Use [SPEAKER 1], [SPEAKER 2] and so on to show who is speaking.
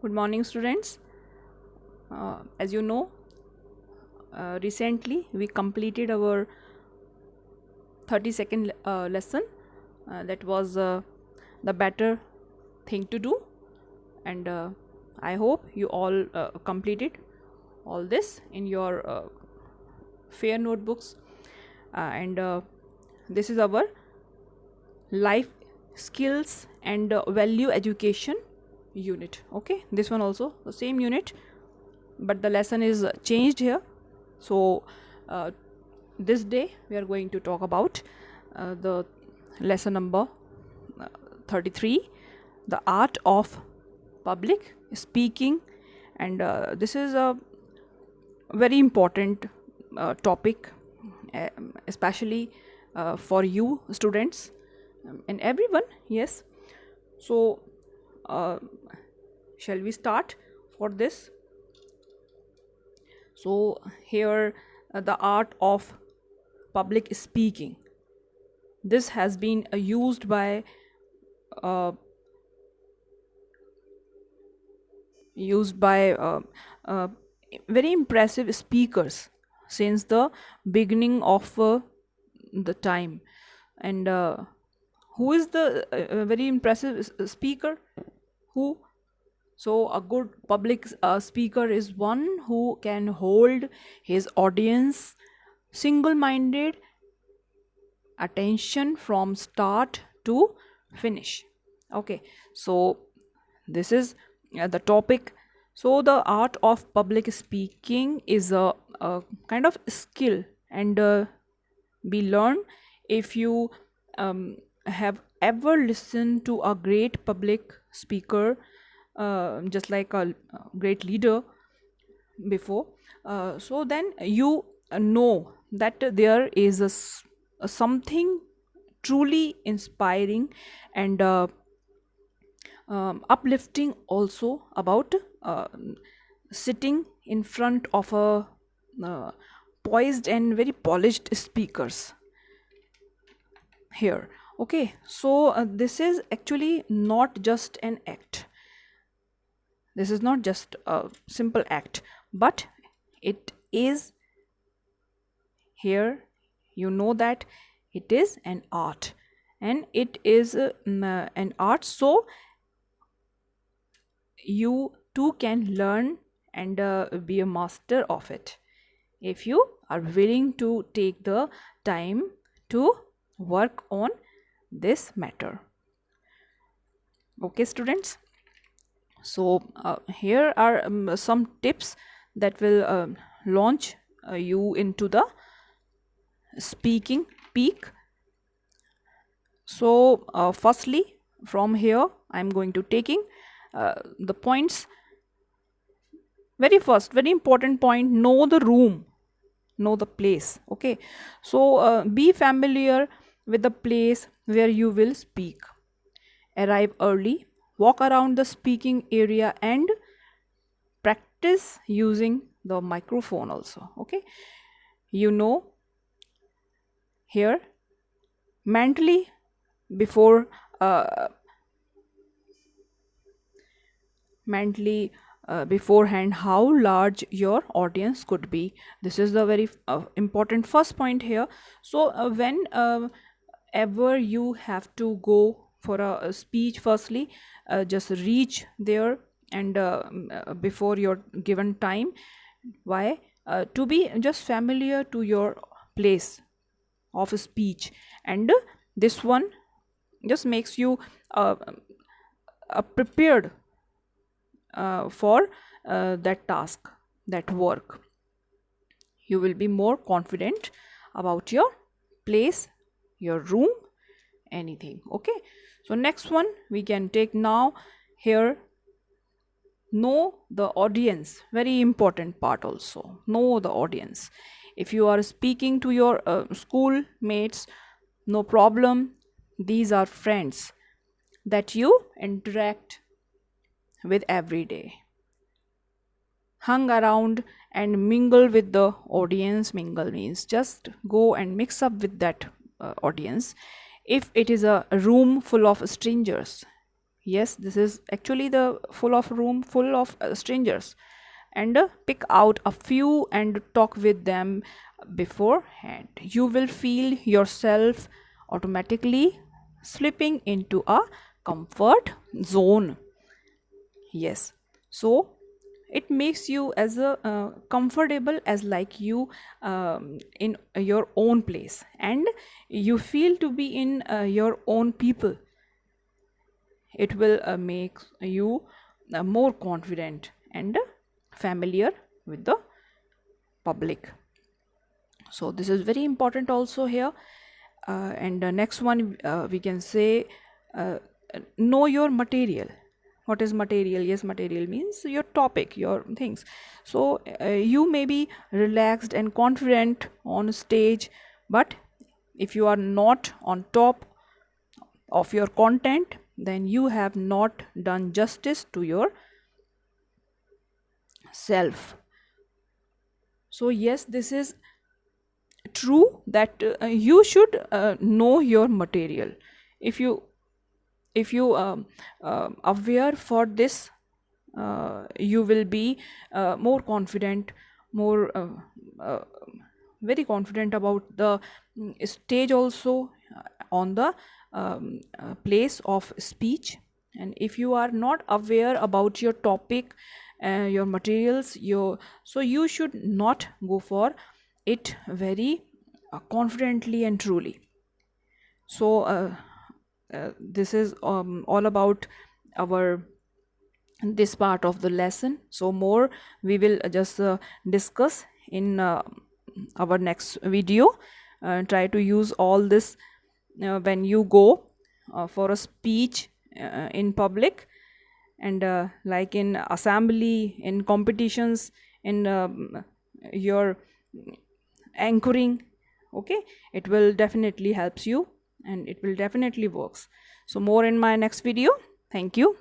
[SPEAKER 1] Good morning, students. As you know, recently we completed our 30-second lesson. That was the better thing to do, and I hope you all completed all this in your fair notebooks. And this is our life skills and value education unit. Okay, this one also the same unit, but the lesson is changed here. So this day we are going to talk about the lesson number 33, the art of public speaking. And this is a very important topic, especially for you students, and everyone. Yes, so uh, shall we start for this? So here, the art of public speaking, this has been uh, used by uh, very impressive speakers since the beginning of the time. And who is the very impressive speaker? Who? So a good public speaker is one who can hold his audience single minded attention from start to finish. Okay, so this is the topic. So the art of public speaking is a kind of skill, and we learn if you have ever listened to a great public speaker, just like a great leader before. So then you know that there is a something truly inspiring and uplifting also about sitting in front of a poised and very polished speakers here. Okay, so this is actually not just an act. This is not just a simple act, but it is, here you know that it is an art, and it is an art. So you too can learn and be a master of it if you are willing to take the time to work on this matter. Okay, students. So here are some tips that will launch you into the speaking peak. So firstly, from here I'm going to taking the points. Very first, very important point: know the room, know the place. Okay, so be familiar with the place where you will speak. Arrive early, walk around the speaking area, and practice using the microphone also. Okay, you know, here mentally before mentally beforehand how large your audience could be. This is the very important first point here. So when ever you have to go for a speech, firstly just reach there and before your given time. Why? To be just familiar to your place of speech, and this one just makes you uh, prepared for that task, that work. You will be more confident about your place, your room, anything. Okay, so next one we can take now. Here, know the audience, very important part also. Know the audience. If you are speaking to your school mates, no problem, these are friends that you interact with every day. Hang around and mingle with the audience. Mingle means just go and mix up with that audience. If it is a room full of strangers, Yes, this is actually the full of room full of strangers, and pick out a few and talk with them beforehand. You will feel yourself automatically slipping into a comfort zone. Yes, so it makes you as a comfortable as like you in your own place, and you feel to be in your own people. It will make you more confident and familiar with the public. So this is very important also here. And the next one, we can say, uh, know your material. What is material? Yes, material means your topic, your things. So you may be relaxed and confident on stage, but if you are not on top of your content, then you have not done justice to your self. So yes, this is true that you should know your material. If you aware for this, you will be more confident, more uh, very confident about the stage also, on the place of speech. And if you are not aware about your topic, your materials, your, so you should not go for it very confidently and truly. So this is all about our this part of the lesson. So more we will just discuss in our next video. Try to use all this when you go for a speech in public, and like in assembly, in competitions, in your anchoring. Okay, it will definitely helps you, and it will definitely works. So more in my next video. Thank you.